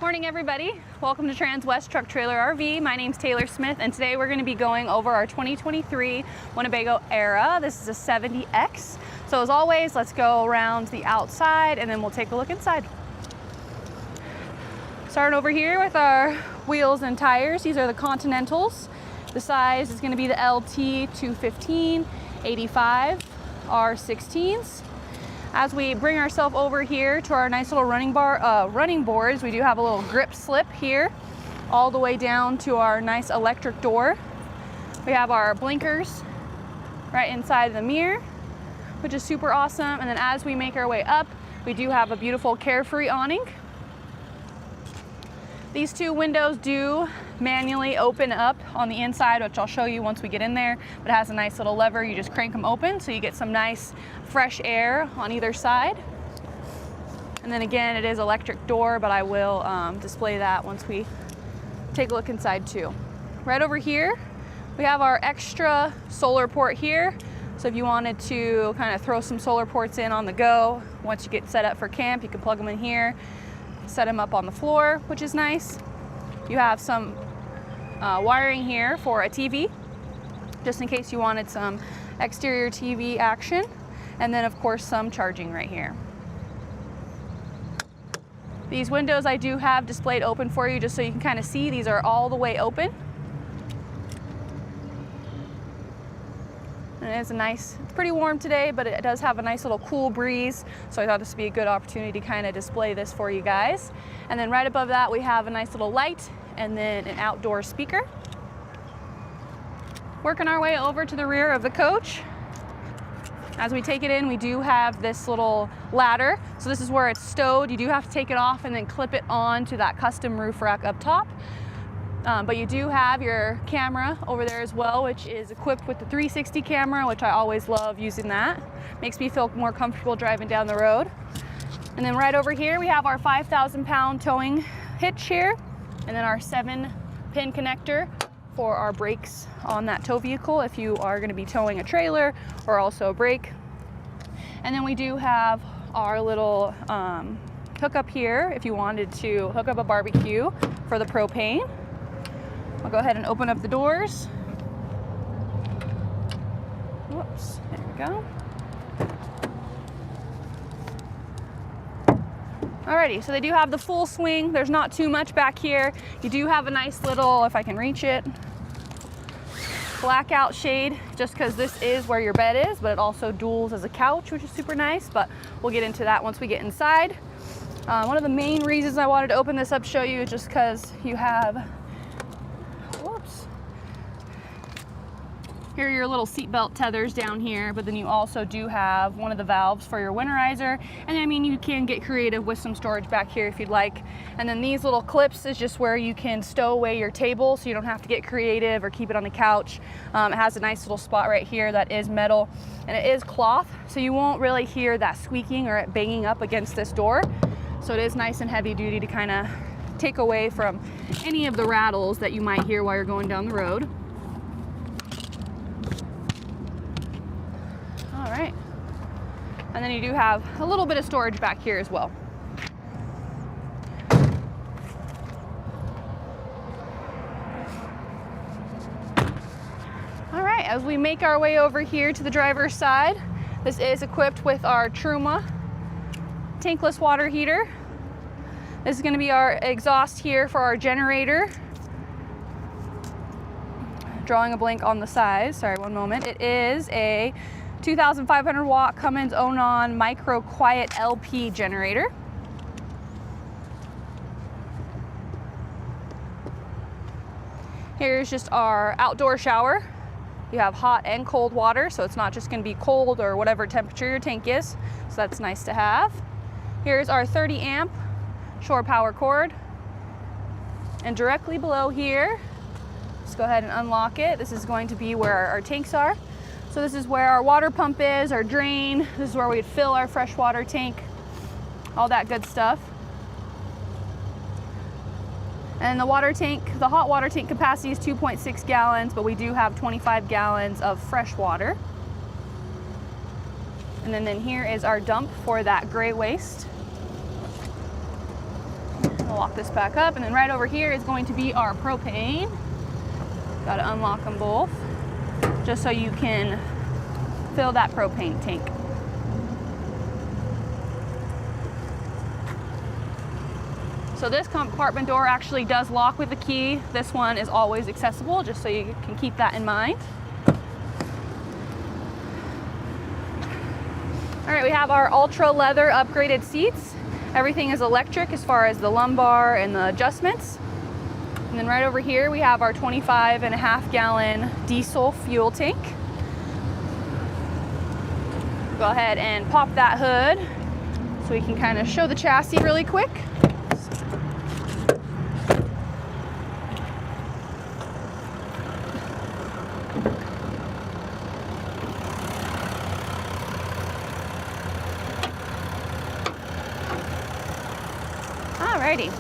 Morning everybody, welcome to Transwest Truck Trailer RV. My name's Taylor Smith and today we're going to be going over our 2023 Winnebago Era. This is a 70X. So as always, let's go around the outside and then we'll take a look inside. Starting over here with our wheels and tires. These are the Continentals. The size is going to be the LT 215, 85 R16s. As we bring ourselves over here to our nice little running boards, we do have a little grip slip here, all the way down to our nice electric door. We have our blinkers right inside of the mirror, which is super awesome. And then as we make our way up, we do have a beautiful Carefree awning. These two windows do manually open up on the inside, which I'll show you once we get in there. But it has a nice little lever. You just crank them open so you get some nice fresh air on either side. And then again, it is electric door, but I will display that once we take a look inside too. Right over here, we have our extra solar port here. So if you wanted to kind of throw some solar ports in on the go, once you get set up for camp, you can plug them in here, set them up on the floor, which is nice. You have some wiring here for a TV, just in case you wanted some exterior TV action. And then of course some charging right here. These windows I do have displayed open for you just so you can kind of see. These are all the way open. And it is it's pretty warm today, but it does have a nice little cool breeze. So I thought this would be a good opportunity to kind of display this for you guys. And then right above that, we have a nice little light and then an outdoor speaker. Working our way over to the rear of the coach. As we take it in, we do have this little ladder. So this is where it's stowed. You do have to take it off and then clip it on to that custom roof rack up top. But you do have your camera over there as well, which is equipped with the 360 camera, which I always love using that. Makes me feel more comfortable driving down the road. And then right over here, we have our 5,000-pound towing hitch here, and then our 7-pin connector for our brakes on that tow vehicle if you are going to be towing a trailer or also a brake. And then we do have our little hookup here if you wanted to hook up a barbecue for the propane. I'll go ahead and open up the doors. Whoops, there we go. Alrighty, so they do have the full swing. There's not too much back here. You do have a nice little, if I can reach it, blackout shade, just because this is where your bed is, but it also duals as a couch, which is super nice, but we'll get into that once we get inside. One of the main reasons I wanted to open this up to show you is just because you have, here are your little seatbelt tethers down here, but then you also do have one of the valves for your winterizer. And I mean, you can get creative with some storage back here if you'd like. And then these little clips is just where you can stow away your table so you don't have to get creative or keep it on the couch. It has a nice little spot right here that is metal and it is cloth, so you won't really hear that squeaking or it banging up against this door. So it is nice and heavy duty to kind of take away from any of the rattles that you might hear while you're going down the road. All right, and then you do have a little bit of storage back here as well. All right, as we make our way over here to the driver's side, this is equipped with our Truma tankless water heater. This is going to be our exhaust here for our generator. Drawing a blank on the size, sorry, one moment. It is a 2,500 watt Cummins Onan Micro Quiet LP generator. Here's just our outdoor shower. You have hot and cold water, so it's not just going to be cold or whatever temperature your tank is, so that's nice to have. Here's our 30 amp shore power cord. And directly below here, let's go ahead and unlock it. This is going to be where our tanks are. So this is where our water pump is, our drain. This is where we'd fill our freshwater tank, all that good stuff. And the water tank, the hot water tank capacity is 2.6 gallons, but we do have 25 gallons of fresh water. And then here is our dump for that gray waste. I'll lock this back up, and then right over here is going to be our propane. Got to unlock them both just so you can fill that propane tank. So this compartment door actually does lock with a key. This one is always accessible, just so you can keep that in mind. All right, we have our ultra leather upgraded seats. Everything is electric as far as the lumbar and the adjustments. And then right over here, we have our 25.5 gallon diesel fuel tank. Go ahead and pop that hood so we can kind of show the chassis really quick. Alrighty.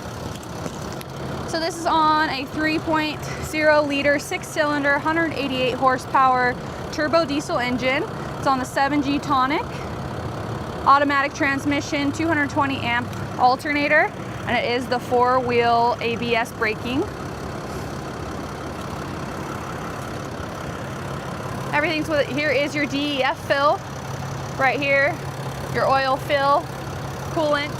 So this is on a 3.0 liter 6-cylinder 188 horsepower turbo diesel engine. It's on the 7G tonic, automatic transmission, 220 amp alternator, and it is the 4-wheel ABS braking. Everything's with it. Here is your DEF fill right here, your oil fill, coolant.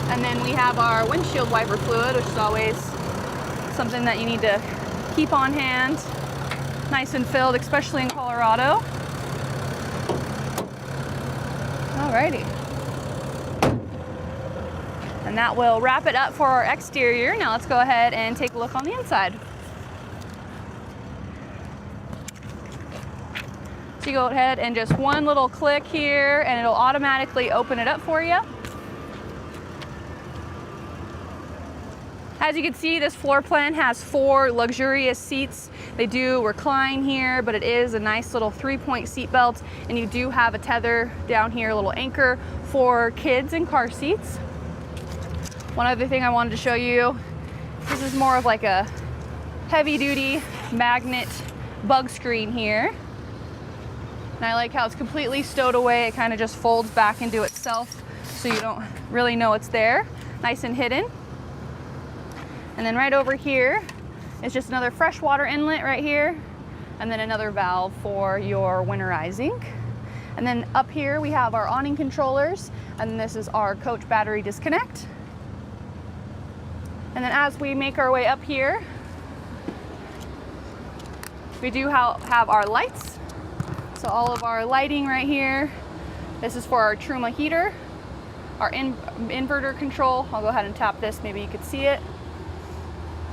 And then we have our windshield wiper fluid, which is always something that you need to keep on hand. Nice and filled, especially in Colorado. Alrighty. And that will wrap it up for our exterior. Now let's go ahead and take a look on the inside. So you go ahead and just one little click here and it'll automatically open it up for you. As you can see, this floor plan has 4 luxurious seats. They do recline here, but it is a nice little 3-point seat belt, and you do have a tether down here, a little anchor for kids and car seats. One other thing I wanted to show you, this is more of like a heavy-duty magnet bug screen here. And I like how it's completely stowed away. It kind of just folds back into itself, so you don't really know it's there. Nice and hidden. And then right over here is just another freshwater inlet right here, and then another valve for your winterizing. And then up here we have our awning controllers, and this is our coach battery disconnect. And then as we make our way up here, we do have our lights. So all of our lighting right here. This is for our Truma heater, our inverter control. I'll go ahead and tap this, maybe you could see it.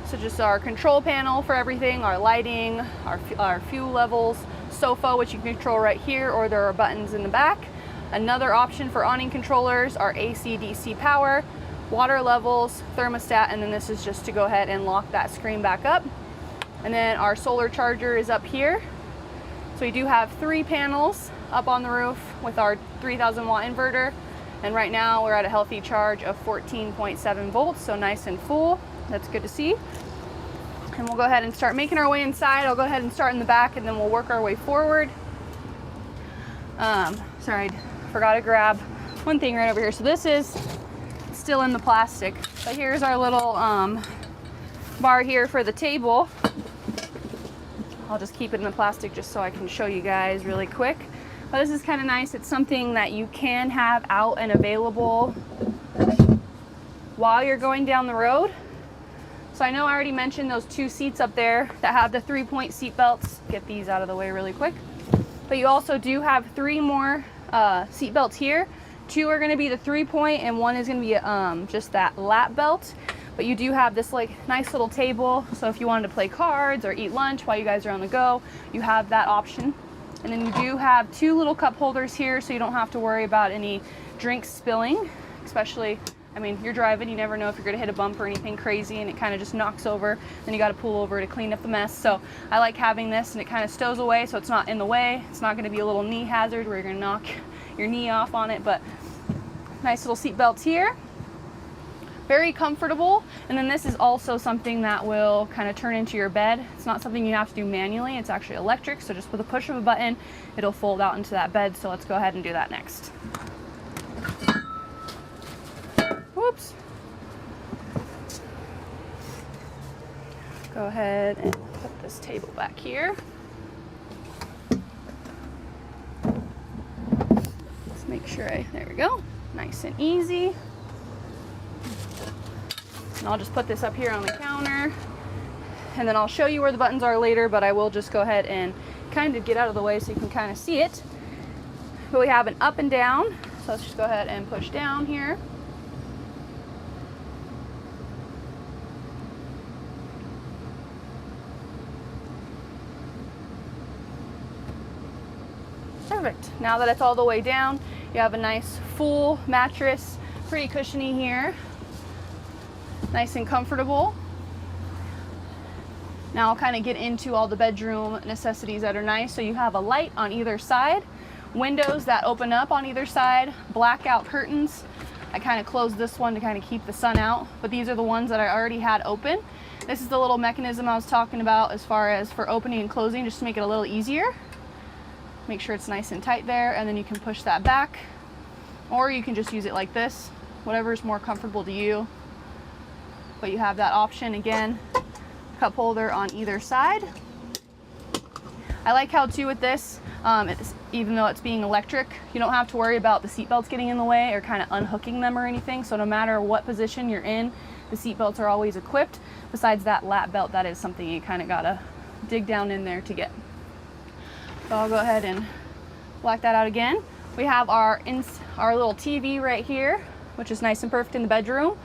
So just our control panel for everything, our lighting, our fuel levels, sofa, which you can control right here, or there are buttons in the back. Another option for awning controllers are AC, DC power, water levels, thermostat, and then this is just to go ahead and lock that screen back up. And then our solar charger is up here. So we do have 3 panels up on the roof with our 3000 watt inverter. And right now we're at a healthy charge of 14.7 volts, so nice and full. That's good to see. And we'll go ahead and start making our way inside. I'll go ahead and start in the back and then we'll work our way forward. Sorry, I forgot to grab one thing right over here. So this is still in the plastic, but here's our little bar here for the table. I'll just keep it in the plastic just so I can show you guys really quick. But this is kind of nice. It's something that you can have out and available while you're going down the road. So I know I already mentioned those 2 seats up there that have the 3-point seat belts. Get these out of the way really quick. But you also do have 3 more seat belts here. 2 are going to be the 3-point and 1 is going to be just that lap belt. But you do have this like nice little table. So if you wanted to play cards or eat lunch while you guys are on the go, you have that option. And then you do have 2 little cup holders here, so you don't have to worry about any drinks spilling, especially, I mean, you're driving, you never know if you're gonna hit a bump or anything crazy and it kind of just knocks over, then you gotta pull over to clean up the mess. So I like having this, and it kind of stows away so it's not in the way. It's not gonna be a little knee hazard where you're gonna knock your knee off on it, but nice little seat belts here. Very comfortable. And then this is also something that will kind of turn into your bed. It's not something you have to do manually, it's actually electric, so just with a push of a button it'll fold out into that bed. So let's go ahead and do that next. Whoops. go ahead and put this table back here. Let's make sure there we go. Nice and easy. And I'll just put this up here on the counter, and then I'll show you where the buttons are later, but I will just go ahead and kind of get out of the way so you can kind of see it. But we have an up and down, so let's just go ahead and push down here. Perfect. Now that it's all the way down, you have a nice full mattress, pretty cushiony here, nice and comfortable. Now I'll kind of get into all the bedroom necessities that are nice. So you have a light on either side, windows that open up on either side, blackout curtains. I kind of closed this one to kind of keep the sun out, but these are the ones that I already had open. This is the little mechanism I was talking about as far as for opening and closing, just to make it a little easier. Make sure it's nice and tight there, and then you can push that back, or you can just use it like this, whatever is more comfortable to you. But you have that option again, cup holder on either side. I like how too with this, even though it's being electric, you don't have to worry about the seat belts getting in the way or kind of unhooking them or anything. So no matter what position you're in, the seat belts are always equipped. Besides that lap belt, that is something you kind of gotta dig down in there to get. So I'll go ahead and black that out again. We have our little TV right here, which is nice and perfect in the bedroom.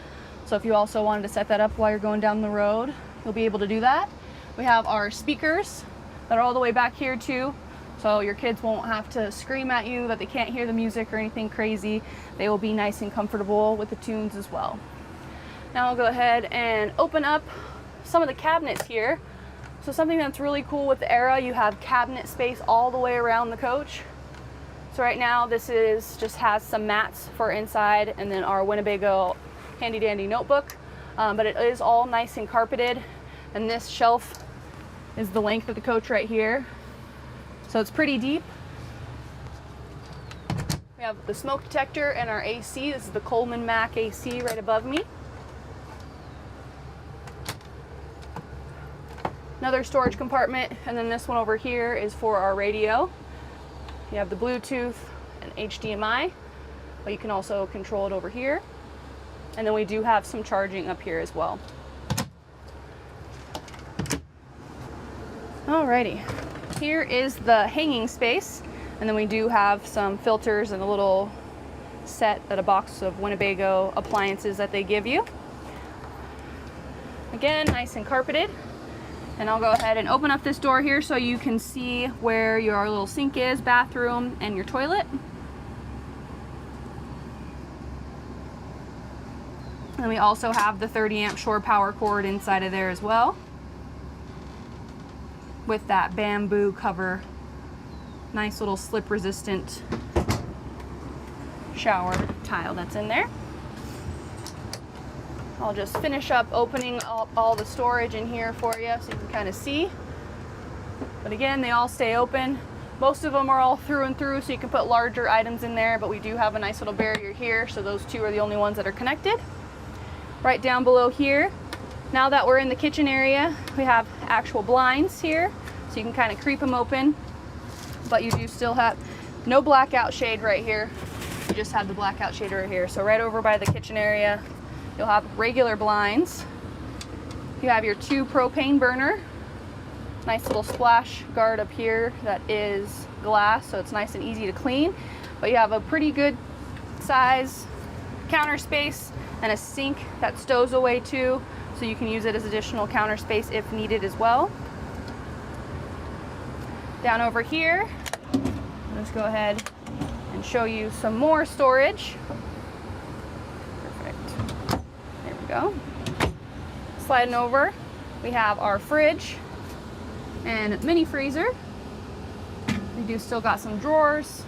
So if you also wanted to set that up while you're going down the road, you'll be able to do that. We have our speakers that are all the way back here too, so your kids won't have to scream at you that they can't hear the music or anything crazy. They will be nice and comfortable with the tunes as well. Now I'll go ahead and open up some of the cabinets here. So something that's really cool with the Era, you have cabinet space all the way around the coach. So right now this just has some mats for inside, and then our Winnebago handy dandy notebook, but it is all nice and carpeted, and this shelf is the length of the coach right here, so it's pretty deep. We have the smoke detector and our AC. This is the Coleman Mac AC right above me. Another storage compartment, and then this one over here is for our radio. You have the Bluetooth and HDMI, but you can also control it over here. And then we do have some charging up here as well. Alrighty, here is the hanging space, and then we do have some filters and a little set a box of Winnebago appliances that they give you. Again, nice and carpeted. And I'll go ahead and open up this door here so you can see where your little sink is, bathroom, and your toilet. And we also have the 30 amp shore power cord inside of there as well, with that bamboo cover. Nice little slip resistant shower tile that's in there. I'll just finish up opening up all the storage in here for you so you can kind of see. But again, they all stay open. Most of them are all through and through, so you can put larger items in there, but we do have a nice little barrier here, so those two are the only ones that are connected. Right down below here, now that we're in the kitchen area, we have actual blinds here, so you can kind of creep them open, but you do still have no blackout shade right here. You just have the blackout shade right here. So right over by the kitchen area, you'll have regular blinds. You have your 2 propane burner. Nice little splash guard up here that is glass, so it's nice and easy to clean. But you have a pretty good size counter space and a sink that stows away too, so you can use it as additional counter space if needed as well. Down over here, let's go ahead and show you some more storage. Perfect. There we go. Sliding over, we have our fridge and mini freezer. We do still got some drawers.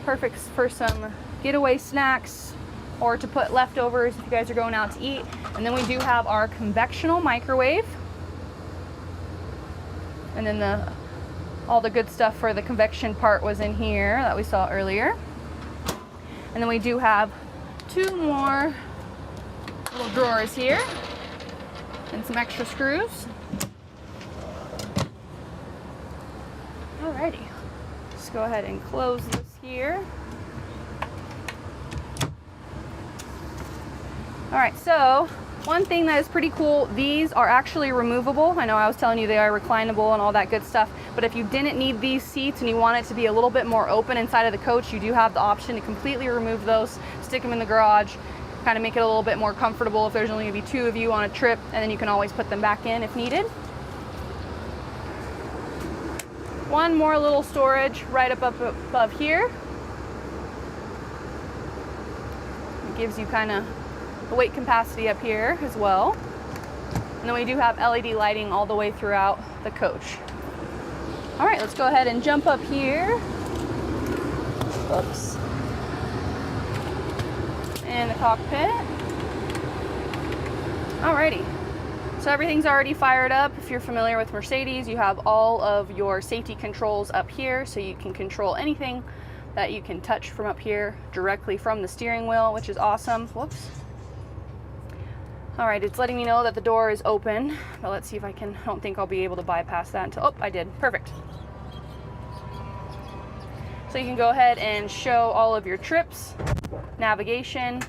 Perfect for some getaway snacks or to put leftovers if you guys are going out to eat. And then we do have our convectional microwave. And then all the good stuff for the convection part was in here that we saw earlier. And then we do have 2 more little drawers here. and some extra screws. Alrighty, just go ahead and close this here. Alright, so one thing that is pretty cool, these are actually removable. I know I was telling you they are reclinable and all that good stuff, but if you didn't need these seats and you want it to be a little bit more open inside of the coach, you do have the option to completely remove those, stick them in the garage, kind of make it a little bit more comfortable if there's only going to be 2 of you on a trip, and then you can always put them back in if needed. One more little storage right up above here. It gives you kind of the weight capacity up here as well. And then we do have LED lighting all the way throughout the coach. All right, let's go ahead and jump up here. Oops. And the cockpit. Alrighty. So everything's already fired up. If you're familiar with Mercedes, you have all of your safety controls up here, so you can control anything that you can touch from up here directly from the steering wheel, which is awesome. Whoops. All right, it's letting me know that the door is open, but let's see if I can. I don't think I'll be able to bypass that until, oh, I did. Perfect. So you can go ahead and show all of your trips, navigation,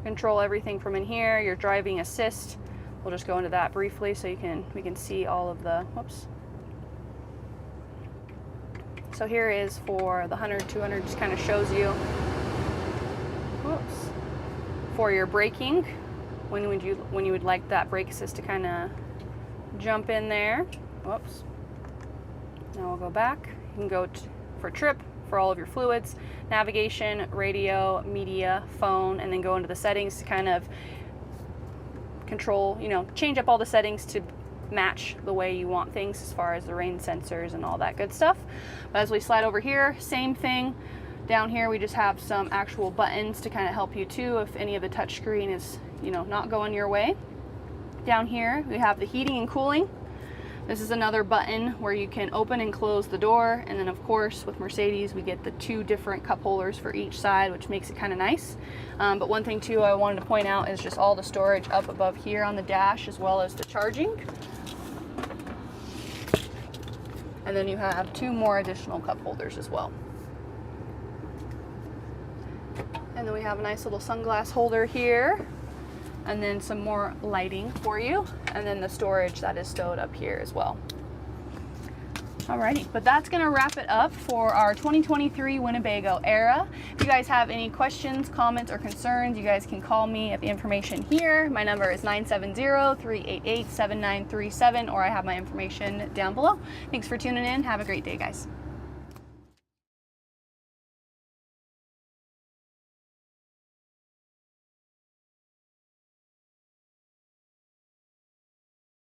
control everything from in here, your driving assist. We'll just go into that briefly so we can see all of the, whoops. So here is for the 100, 200, just kind of shows you, whoops, for your braking. When you would like that brake assist to kind of jump in there. Whoops. Now we'll go back. You can go for trip, for all of your fluids, navigation, radio, media, phone, and then go into the settings to kind of control, change up all the settings to match the way you want things as far as the rain sensors and all that good stuff. But as we slide over here, same thing. Down here we just have some actual buttons to kind of help you too if any of the touch screen is not going your way. Down here we have the heating and cooling. This is another button where you can open and close the door, and then of course with Mercedes we get the 2 different cup holders for each side, which makes it kind of nice. But one thing too I wanted to point out is just all the storage up above here on the dash, as well as the charging. And then you have 2 more additional cup holders as well. And then we have a nice little sunglass holder here, and then some more lighting for you, and then the storage that is stowed up here as well. Alrighty, but that's gonna wrap it up for our 2023 Winnebago Era. If you guys have any questions, comments, or concerns, you guys can call me at the information here. My number is 970-388-7937, or I have my information down below. Thanks for tuning in. Have a great day, guys.